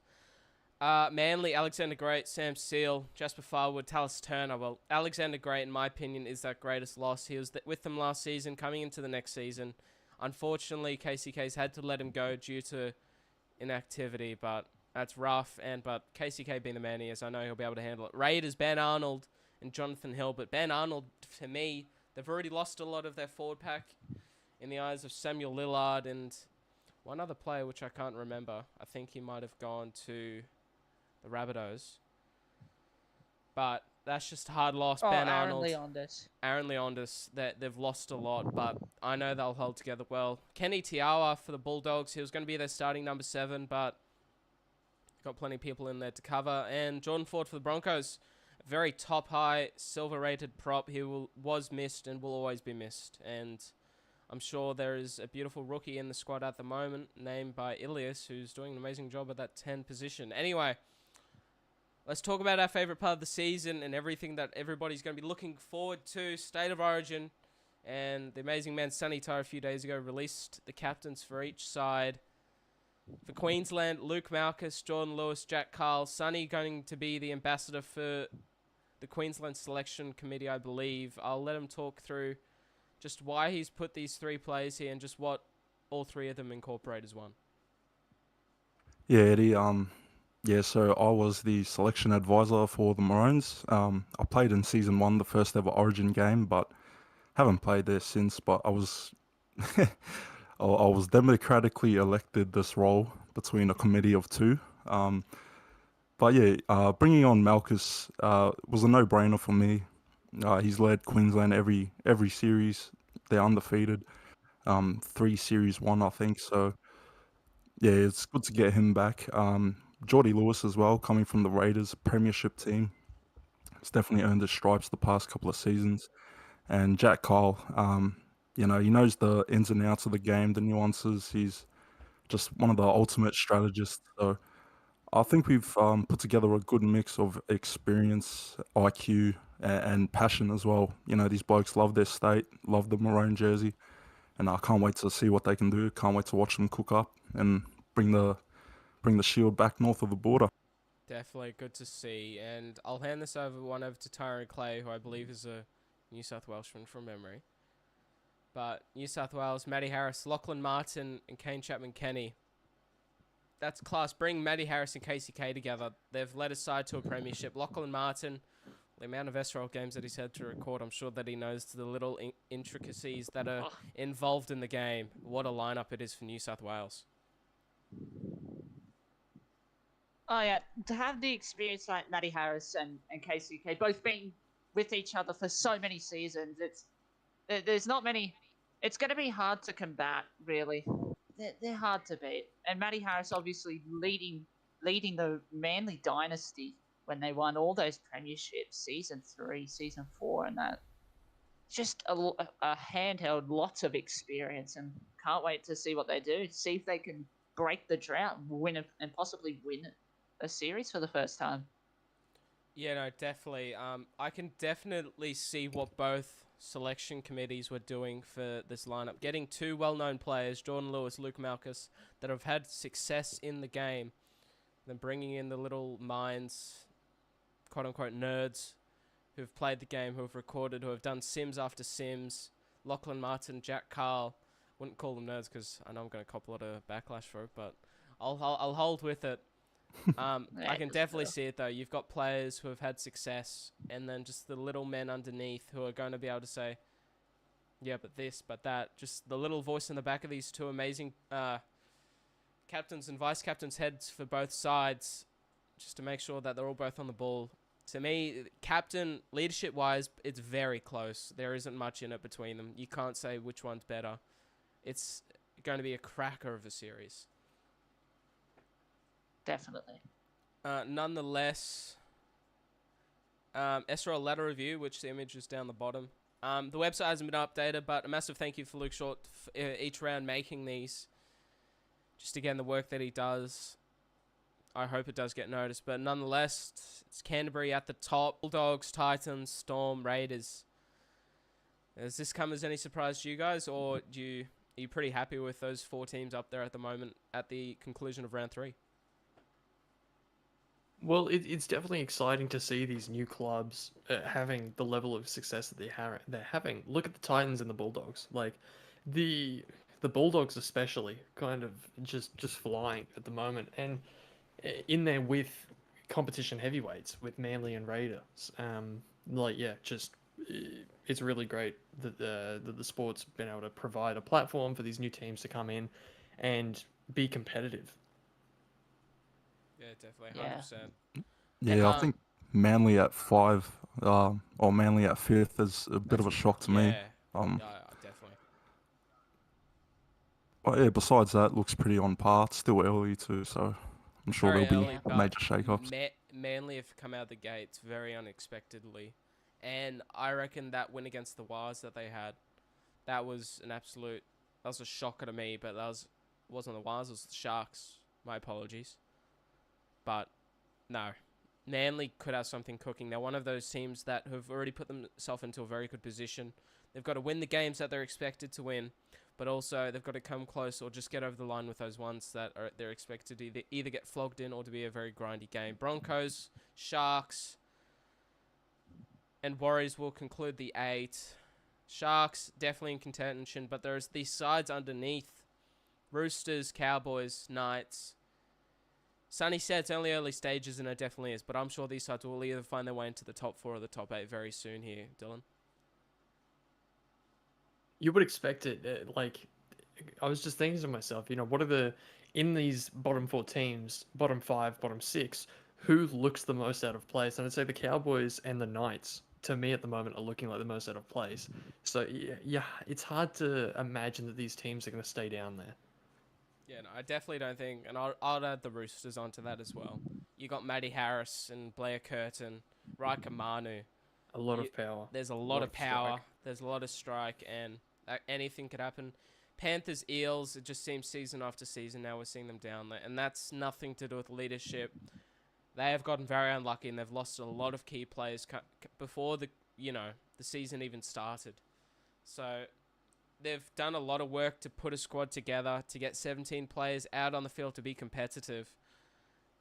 Manly, Alexander Great, Sam Seal, Jasper Firewood, Tallis Turner. Well, Alexander Great, in my opinion, is that greatest loss. He was with them last season, coming into the next season. Unfortunately, KCK's had to let him go due to inactivity, but that's rough. But KCK being the man he is, I know he'll be able to handle it. Raiders, Ben Arnold and Jonathan Hill. But Ben Arnold, to me, they've already lost a lot of their forward pack in the eyes of Samuel Lillard and one other player, which I can't remember. I think he might have gone to the Rabbitohs. But that's just a hard loss. Ben Arnold. Aaron Leondis. They've lost a lot, but I know they'll hold together well. Kenny Tiawa for the Bulldogs. He was going to be their starting number 7, but got plenty of people in there to cover. And Jordan Ford for the Broncos. A very top-high, silver-rated prop. He was missed and will always be missed. And I'm sure there is a beautiful rookie in the squad at the moment named by Ilias, who's doing an amazing job at that 10 position. Anyway, let's talk about our favourite part of the season and everything that everybody's going to be looking forward to. State of Origin. And the amazing man Sonny Taia a few days ago released the captains for each side. For Queensland, Luke Malkus, Jordan Lewis, Jack Carl. Sonny going to be the ambassador for the Queensland Selection Committee, I believe. I'll let him talk through just why he's put these 3 players here and just what all 3 of them incorporate as one. Yeah, Eddie. Yeah, so I was the selection advisor for the Maroons. I played in season 1, the first ever Origin game, but haven't played there since. But I was, I was democratically elected this role between a committee of 2. But yeah, bringing on Malkus was a no-brainer for me. He's led Queensland every series. They're undefeated. 3 series won, I think. So yeah, it's good to get him back. Geordie Lewis as well, coming from the Raiders premiership team. He's definitely earned his stripes the past couple of seasons. And Jack Kyle, he knows the ins and outs of the game, the nuances. He's just one of the ultimate strategists. So I think we've put together a good mix of experience, IQ, and passion as well. These blokes love their state, love the maroon jersey, and I can't wait to see what they can do. Can't wait to watch them cook up and bring the shield back north of the border. Definitely good to see. And I'll hand this over to Tyrone Clay, who I believe is a New South Welshman from memory. But New South Wales, Matty Harris, Lachlan Martin, and Kane Chapman-Kenny. That's class. Bring Matty Harris and KCK together. They've led his side to a premiership. Lachlan Martin, the amount of SRL games that he's had to record, I'm sure that he knows the little intricacies that are involved in the game. What a lineup it is for New South Wales. Oh yeah, to have the experience like Matty Harris and KCK both being with each other for so many seasons, there's not many. It's going to be hard to combat, really. They're hard to beat. And Matty Harris obviously leading the Manly dynasty when they won all those premierships, season 3, season 4, and that. Just a handheld, lots of experience, and can't wait to see what they do. See if they can break the drought, and possibly win a series for the first time. Yeah, no, definitely. I can definitely see what both selection committees were doing for this lineup. Getting 2 well-known players, Jordan Lewis, Luke Malkus, that have had success in the game. Then bringing in the little minds, quote-unquote nerds, who've played the game, who have recorded, who have done sims after sims. Lachlan Martin, Jack Carl. Wouldn't call them nerds because I know I'm going to cop a lot of backlash for it, but I'll hold with it. I can definitely see it though. You've got players who have had success, and then just the little men underneath who are going to be able to say, yeah, but this, but that. Just the little voice in the back of these 2 amazing captains and vice captains' heads for both sides, just to make sure that they're all both on the ball. To me, captain, leadership-wise, it's very close. There isn't much in it between them. You can't say which one's better. It's going to be a cracker of a series. Definitely. Nonetheless, SRL ladder review, which the image is down the bottom. The website hasn't been updated, but a massive thank you for Luke Short each round making these. Just again, the work that he does. I hope it does get noticed, but nonetheless, it's Canterbury at the top. Bulldogs, Titans, Storm, Raiders. Does this come as any surprise to you guys, or are you pretty happy with those 4 teams up there at the moment at the conclusion of round 3? Well, it's definitely exciting to see these new clubs having the level of success that they're having. Look at the Titans and the Bulldogs. Like the Bulldogs especially, kind of just flying at the moment, and in there with competition heavyweights with Manly and Raiders. It's really great that the sport's been able to provide a platform for these new teams to come in and be competitive. Yeah, definitely, 100%. Yeah, I think Manly at 5, or Manly at 5th is a bit of a shock to me. Yeah, definitely. But yeah, besides that, looks pretty on par. It's still early too, so I'm sure Very there'll early, be but major shake-ups. Manly have come out the gates very unexpectedly, and I reckon that win against the Wars that they had, that was a shocker to me. But wasn't the Wars, it was the Sharks. My apologies. But no, Manly could have something cooking. They're one of those teams that have already put themselves into a very good position. They've got to win the games that they're expected to win, but also they've got to come close or just get over the line with those ones that they're expected to either get flogged in or to be a very grindy game. Broncos, Sharks, and Warriors will conclude the 8. Sharks definitely in contention, but there's these sides underneath. Roosters, Cowboys, Knights. Sonny said it's only early stages, and it definitely is, but I'm sure these sides will either find their way into the top 4 or the top 8 very soon here, Dylan. You would expect it. I was just thinking to myself, what are in these bottom 4 teams, bottom 5, bottom 6, who looks the most out of place? And I'd say the Cowboys and the Knights, to me at the moment, are looking like the most out of place. So yeah, it's hard to imagine that these teams are going to stay down there. Yeah, no, I definitely don't think, and I'll add the Roosters onto that as well. You got Matty Harris and Blair Curtin, Riker Manu. A lot of power. There's a lot of power. Strike. There's a lot of strike, and anything could happen. Panthers, Eels, it just seems season after season now we're seeing them down there, and that's nothing to do with leadership. They have gotten very unlucky, and they've lost a lot of key players before the season even started. So they've done a lot of work to put a squad together to get 17 players out on the field to be competitive,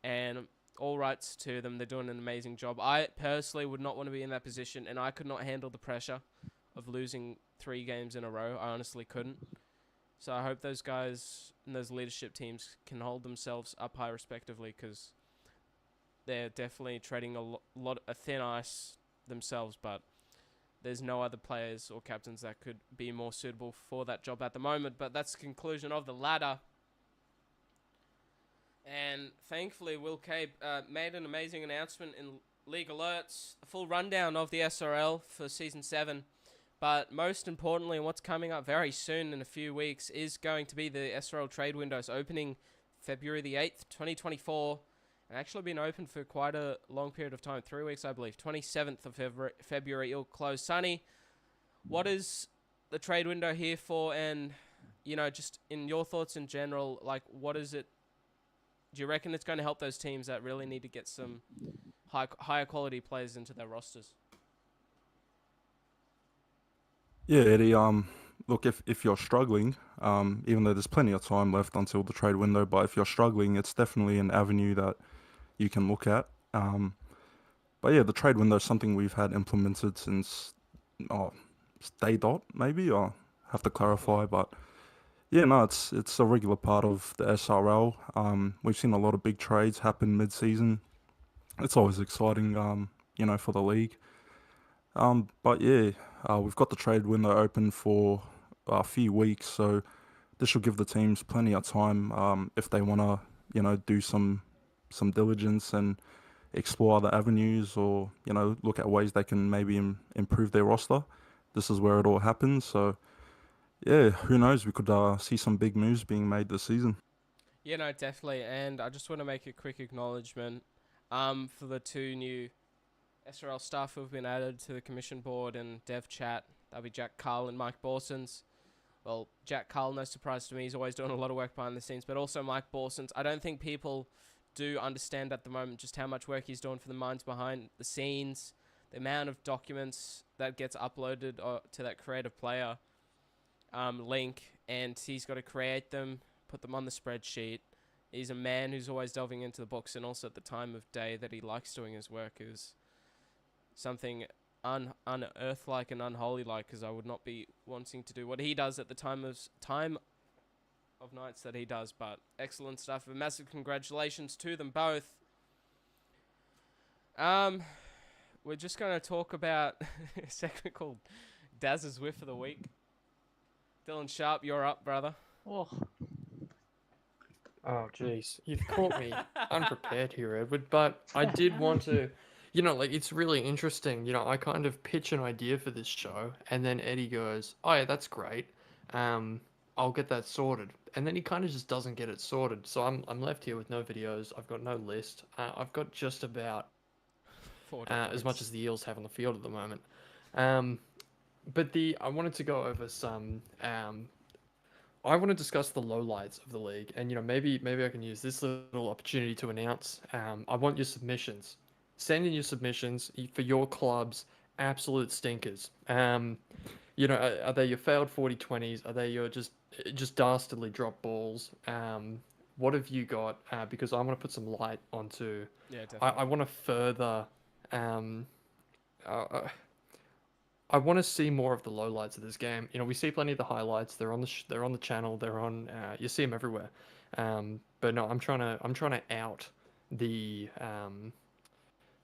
and all rights to them. They're doing an amazing job. I personally would not want to be in that position, and I could not handle the pressure of losing 3 games in a row. I honestly couldn't. So I hope those guys and those leadership teams can hold themselves up high respectively, because they're definitely treading a thin ice themselves, but there's no other players or captains that could be more suitable for that job at the moment. But that's the conclusion of the ladder. And thankfully, Will Cabe made an amazing announcement in League Alerts, a full rundown of the SRL for Season 7. But most importantly, what's coming up very soon in a few weeks is going to be the SRL trade windows opening February the 8th, 2024. And actually been open for quite a long period of time, 3 weeks, I believe. 27th of February, it'll close. Sonny, what is the trade window here for? And, just in your thoughts in general, what is it? Do you reckon it's going to help those teams that really need to get some higher quality players into their rosters? Yeah, Eddie. Look, if you're struggling, even though there's plenty of time left until the trade window, but if you're struggling, it's definitely an avenue that you can look at. But yeah, the trade window is something we've had implemented since day dot, maybe. I'll have to clarify, but yeah, no, it's a regular part of the SRL. We've seen a lot of big trades happen mid-season. It's always exciting, for the league. But yeah, we've got the trade window open for a few weeks, so this will give the teams plenty of time if they want to, do some diligence and explore other avenues, or look at ways they can maybe improve their roster. This is where it all happens. So yeah, who knows? We could see some big moves being made this season. Yeah, no, definitely. And I just want to make a quick acknowledgement for the 2 new SRL staff who have been added to the commission board and dev chat. That'll be Jack Carl and Mike Borsons. Well, Jack Carl, no surprise to me, he's always doing a lot of work behind the scenes, but also Mike Borsons. I don't think people do understand at the moment just how much work he's doing for the minds behind the scenes, the amount of documents that gets uploaded to that creative player link, and he's got to create them, put them on the spreadsheet. He's a man who's always delving into the books, and also at the time of day that he likes doing his work is something unearth-like and unholy-like, because I would not be wanting to do what he does at the time of nights that he does. But excellent stuff. A massive congratulations to them both. We're just going to talk about a segment called Daz's Whiff of the Week. Dylan Sharpe, you're up, brother. Oh, Oh, jeez. You've caught me unprepared here, Edward. But I did want to, it's really interesting. I kind of pitch an idea for this show, and then Eddie goes, "Oh, yeah, that's great. I'll get that sorted." And then he kind of just doesn't get it sorted. So I'm left here with no videos. I've got no list. I've got just about as much as the Eels have on the field at the moment. But I wanted to go over some. I want to discuss the lowlights of the league, and maybe I can use this little opportunity to announce. I want your submissions. Send in your submissions for your club's absolute stinkers. Are they your failed 40-20s? Are they your just dastardly drop balls? What have you got? Because I want to put some light onto. Yeah, definitely. I want to further. I want to see more of the lowlights of this game. We see plenty of the highlights. They're on the channel. They're on. You see them everywhere. But no, I'm trying to out the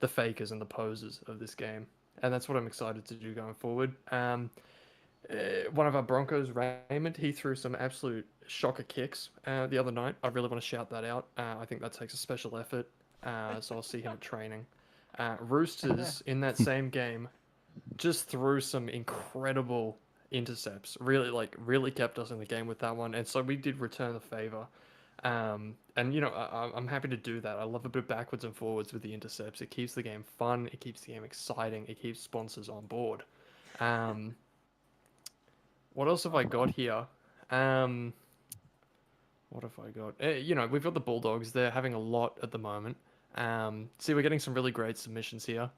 fakers and the posers of this game, and that's what I'm excited to do going forward. One of our Broncos, Raymond, he threw some absolute shocker kicks the other night. I really want to shout that out. I think that takes a special effort. So I'll see him at training. Roosters in that same game just threw some incredible intercepts. Really kept us in the game with that one, and so we did return the favor. And I'm happy to do that. I love a bit backwards and forwards with the intercepts. It keeps the game fun. It keeps the game exciting. It keeps sponsors on board. What else have I got here? What have I got? We've got the Bulldogs. They're having a lot at the moment. See, we're getting some really great submissions here.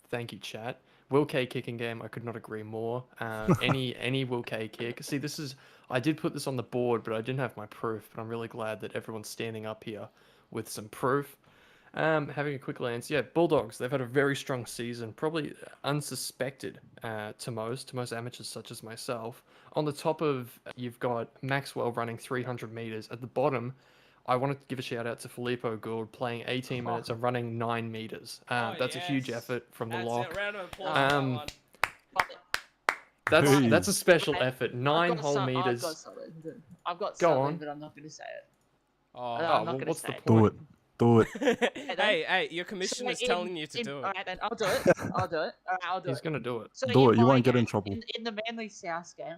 Thank you, chat. Will K kicking game. I could not agree more. Any Will K kick. See, I did put this on the board, but I didn't have my proof. But I'm really glad that everyone's standing up here with some proof. Having a quick glance. Yeah, Bulldogs. They've had a very strong season, probably unsuspected to most amateurs such as myself. On the top of, you've got Maxwell running 300 meters. At the bottom, I wanted to give a shout out to Filippo Gould playing 18 minutes and running 9 meters. That's a huge effort from the lock. Round of applause for that one. That's a special effort. 9 whole meters. I've got Go something, on. but I'm not going to say it. Oh, I'm not gonna what's the say it. point? Do it. hey, your commissioner's telling you to do it. Alright then, I'll do it. Alright, I'll do He's it. gonna do it. So Do it, you my won't get in game, trouble. In the Manly South game,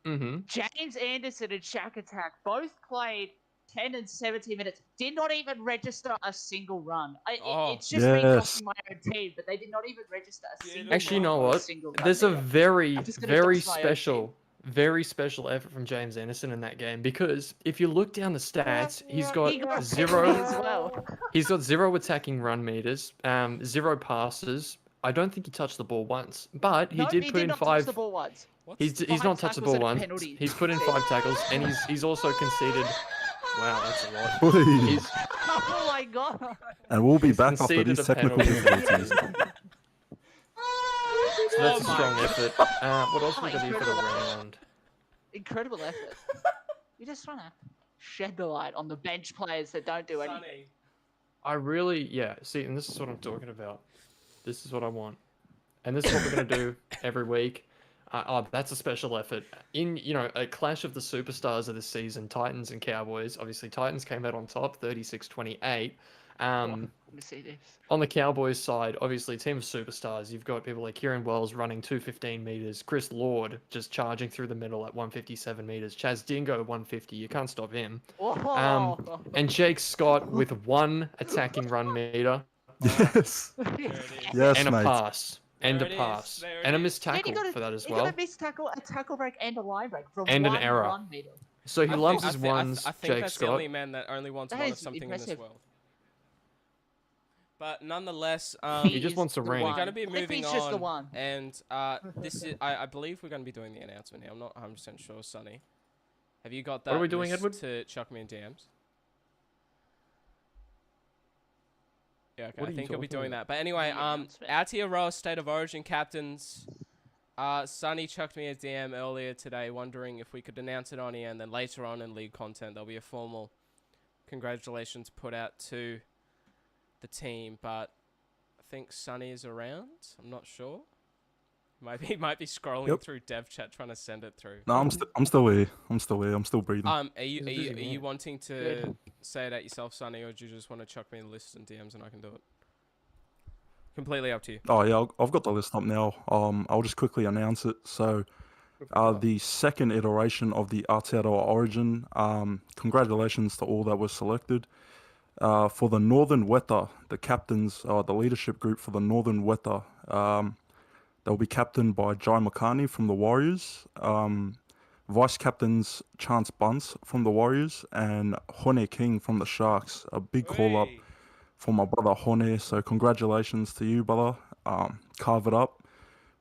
Mm-hmm. James Anderson and Shaq Attack both played 10 and 17 minutes. Did not even register a single run. It's just me Yes. costing my own team, but they did not even register a single Actually, you run know or a what? single run. There's a very, I'm just gonna very dox my own very special effort from James Anderson in that game, because if you look down the stats, he's got He got zero. penalties as well. He's got 0 attacking run meters, 0 passes. I don't think he touched the ball once, but he No, did put in not 5. touch the ball once. He's Five not touched the tackles ball and a once. penalty. He's put in 5 tackles, and he's also conceded. Wow, that's a lot. Oi. He's Oh my god. And we'll be He's back after conceded these a technical penalty. difficulties. So that's a Oh my strong effort. What else we got here for the Incredible. round? Incredible effort. You just want to shed the light on the bench players that don't do anything. Sonny. I really, see, and this is what I'm talking about. This is what I want. And this is what we're going to do every week. That's a special effort. In, a clash of the superstars of this season, Titans and Cowboys. Obviously, Titans came out on top, 36-28. Let me see this. On the Cowboys side, obviously, team of superstars. You've got people like Kieran Wells running 215 meters. Chris Lord just charging through the middle at 157 meters. Chaz Dingo, 150. You can't stop him. Oh, And Jake Scott with 1 attacking run meter. Yes. There it is. Yes, and a mate. pass. And There a it is, pass. there it And a is. missed And then tackle for that as he well. got a missed tackle, a tackle break, and a line break from And an one error. run meter. So he I loves think- his I thi- I th- ones, I think Jake that's the Scott. only man that only wants That one of is something in impressive. this world. But nonetheless, He just is wants a the ring. we're one. going to be What if moving he's on, just the one? and this is I believe we're going to be doing the announcement here. I'm not 100% sure, Sonny. Have you got that? What are we doing, list Edward? To chuck me in DMs. Yeah, okay. What I are you think you'll be talking doing about? that. But anyway, The announcement. Aotearoa State of Origin captains. Sonny chucked me a DM earlier today, wondering if we could announce it on here, and then later on in league content there'll be a formal congratulations put out to the team. But I think Sonny is around. I'm not sure. Might be scrolling Yep. through dev chat trying to send it through. No, I'm still here. I'm still breathing. Are you He's a are you, busy are you man. wanting to say it out yourself, Sonny, or do you just want to chuck me a list and DMs and I can do it? Completely up to you. Oh yeah, I've got the list up now. I'll just quickly announce it. So, the second iteration of the Aotearoa Origin. Congratulations to all that were selected. For the Northern Weta, the captains, the leadership group for the Northern Weta, they'll be captained by Jai Makani from the Warriors, vice captains Chance Bunce from the Warriors, and Hone King from the Sharks. A big call up Hey. for my brother Hone. So congratulations to you, brother. Carve it up,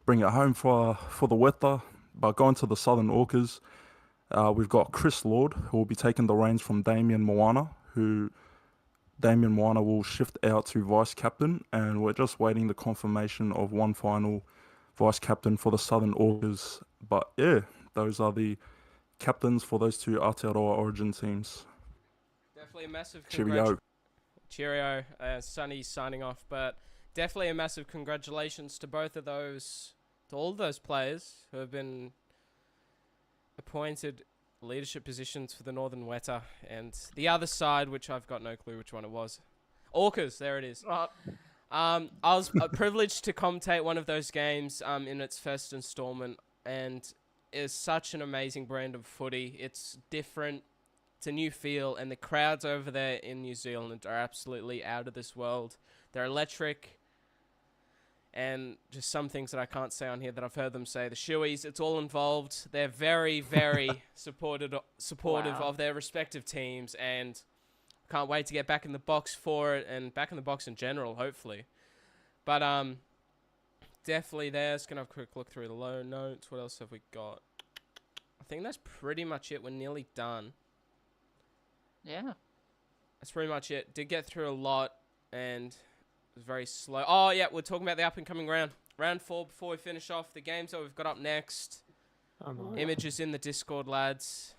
bring it home for the Weta. But going to the Southern Orcas, we've got Chris Lord, who will be taking the reins from Damien Moana, who Damien Moana will shift out to vice captain, and we're just waiting the confirmation of one final vice captain for the Southern Orcas. But yeah, those are the captains for those two Aotearoa Origin teams. Definitely a massive Cheerio. Cheerio. Sonny signing off, but definitely a massive congratulations to both of those, to all of those players who have been appointed leadership positions for the Northern Weta, and the other side, which I've got no clue which one it was. Orcas, there it is. I was privileged to commentate one of those games in its first installment, and it's such an amazing brand of footy. It's different. It's a new feel, and the crowds over there in New Zealand are absolutely out of this world. They're electric, and just some things that I can't say on here that I've heard them say. The Shoeies, it's all involved. They're very, very supportive Wow. of their respective teams, and can't wait to get back in the box for it, and back in the box in general, hopefully. But definitely there. Just gonna have a quick look through the low notes. What else have we got? I think that's pretty much it. We're nearly done. Yeah. That's pretty much it. Did get through a lot, and it was very slow. Oh, yeah, we're talking about the up-and-coming round. Round 4 before we finish off. The games that we've got up next. Images in the Discord, lads.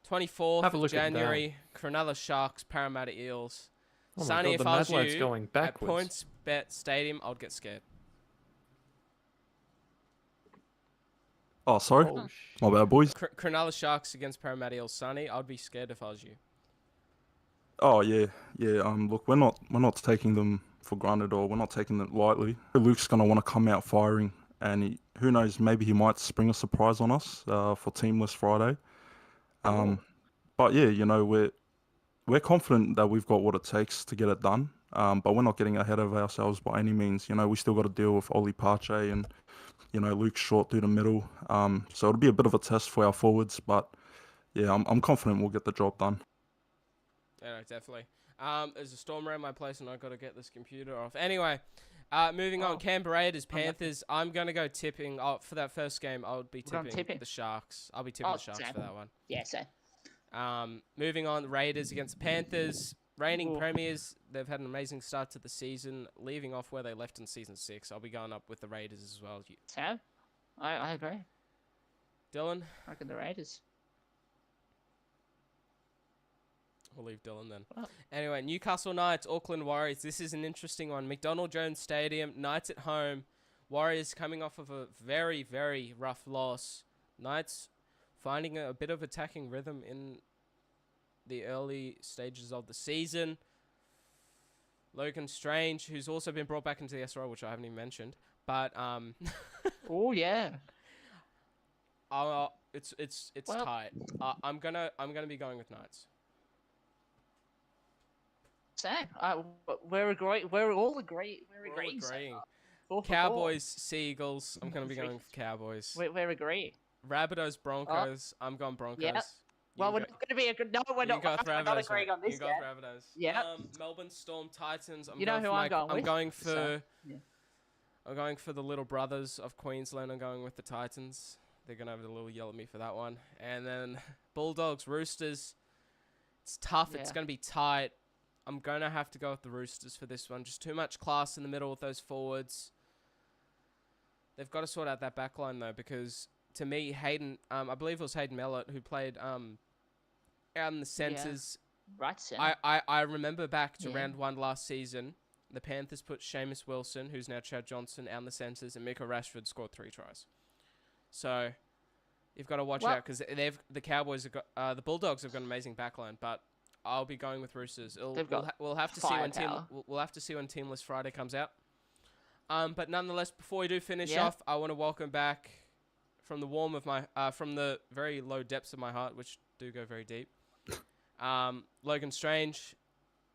24th Have a of look at that. January. Cronulla Sharks, Parramatta Eels. Oh my Sonny, God, if the I was Mad Lad's you, going at backwards. PointsBet Stadium, I'd get scared. Oh, sorry. Oh, My bad, boys. Cronulla Sharks against Parramatta Eels, Sonny, I'd be scared if I was you. Oh yeah. Look, we're not taking them for granted, or we're not taking it lightly. Luke's gonna want to come out firing, and who knows, maybe he might spring a surprise on us for Teamless Friday. But yeah, we're confident that we've got what it takes to get it done. But we're not getting ahead of ourselves by any means. We still got to deal with Oli Pache and Luke Short through the middle. So it'll be a bit of a test for our forwards, but yeah, I'm confident we'll get the job done. Yeah, no, definitely. There's a storm around my place, and I've got to get this computer off. Anyway, moving on. Canberra Raiders, Panthers. I'm going to go tipping. For that first game, I would be We're going tipping tipping. the Sharks. I'll be tipping the Sharks Sam. for that one. Yeah, so. Moving on, Raiders against the Panthers. Reigning Ooh. premiers, they've had an amazing start to the season, leaving off where they left in Season 6. I'll be going up with the Raiders as well. Sam? I agree. Dylan? I reckon the Raiders. We'll leave Dylan then. Oh. Anyway, Newcastle Knights, Auckland Warriors. This is an interesting one. McDonald Jones Stadium, Knights at home. Warriors coming off of a very, very rough loss. Knights finding a bit of attacking rhythm in the early stages of the season. Logan Strange, who's also been brought back into the SRL, which I haven't even mentioned. But Oh yeah. it's Well- tight. I'm gonna be going with Knights. Same. We're agreeing. We're all agreeing. We're We're all agreeing. so agreeing. far. 4 for 4. Cowboys, Seagulls. I'm going to be Three going for for Cowboys. We're agreeing. Rabbitohs, Broncos. I'm going Broncos. Yeah. You Well, we're go- not going to be a good. No, we're you not. go with We're not Rabbitohs, agreeing mate. on this You go yet. with Rabbitohs. Yeah. Melbourne Storm, Titans. You know who I'm going with? I'm going for. So, yeah. I'm going for the Little Brothers of Queensland. I'm going with the Titans. They're going to have a little yell at me for that one. And then Bulldogs, Roosters. It's tough. It's Yeah. going to be tight. I'm going to have to go with the Roosters for this one. Just too much class in the middle with those forwards. They've got to sort out that back line, though, because to me, Hayden, I believe it was Hayden Mellett who played out in the centres. Right centre. I remember back to Yeah. round 1 last season, the Panthers put Seamus Wilson, who's now Chad Johnson, out in the centres, and Mika Rashford scored 3 tries. So you've got to watch out because the Cowboys have got the Bulldogs have got an amazing backline, but I'll be going with Roosters. We'll have to see when we'll have to see when Team List Friday comes out. But nonetheless, before we do finish off, I want to welcome back from the warm of my from the very low depths of my heart, which do go very deep. Logan Strange,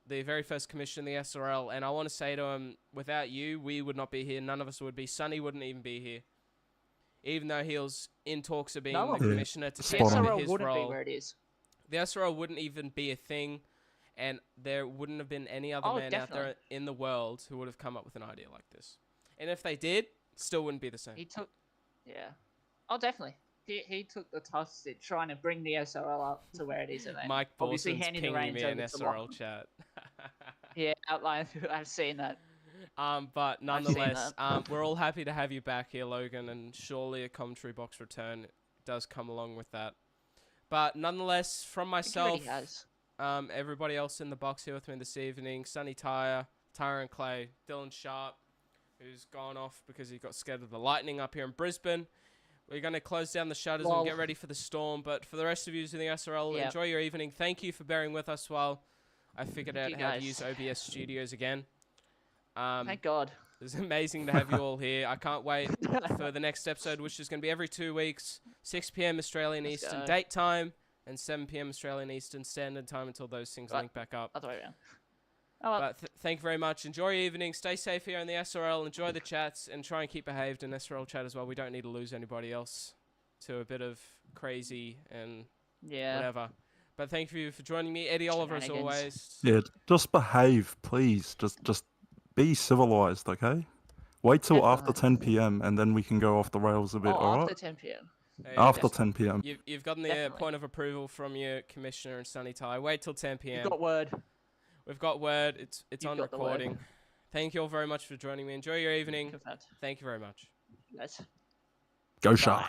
the very first commissioner in the SRL, and I want to say to him, without you, we would not be here. None of us would be. Sonny wouldn't even be here, even though he was in talks of being the commissioner to take Spot on. over SRL his wouldn't role. be where it is. The SRL wouldn't even be a thing, and there wouldn't have been any other man out there in the world who would have come up with an idea like this. And if they did, still wouldn't be the same. He took, oh, definitely. He took the task at trying to bring the SRL up to where it is, and then Mike obviously Bawson's handing the pinging reins me in over to SRL chat. Yeah, outline. I've seen that. But nonetheless, we're all happy to have you back here, Logan, and surely a commentary box return does come along with that. But nonetheless, from myself, everybody else in the box here with me this evening, Sonny Taia, Tyrone Clay, Dylan Sharpe, who's gone off because he got scared of the lightning up here in Brisbane. We're going to close down the shutters and get ready for the storm. But for the rest of you in the SRL, enjoy your evening. Thank you for bearing with us while I figured out how to use OBS Studios again. Thank God. It's amazing to have you all here. I can't wait for the next episode, which is going to be every 2 weeks, 6 p.m. Australian Eastern date time and 7 p.m. Australian Eastern Standard Time until those things link back up. Other way around. Oh, well. But thank you very much. Enjoy your evening. Stay safe here in the SRL. Enjoy the chats and try and keep behaved in SRL chat as well. We don't need to lose anybody else to a bit of crazy and whatever. But thank you for joining me. Eddie Oliver, as always. Yeah, just behave, please. Just be civilized, okay? Wait till after 10 p.m. and then we can go off the rails a bit, alright? After 10 p.m. After 10 p.m. You've gotten the point of approval from your commissioner and Sonny Taia. Wait till 10 p.m. You've got word. We've got word. It's on recording. Thank you all very much for joining me. Enjoy your evening. Thank you very much. Yes. Go Sharks.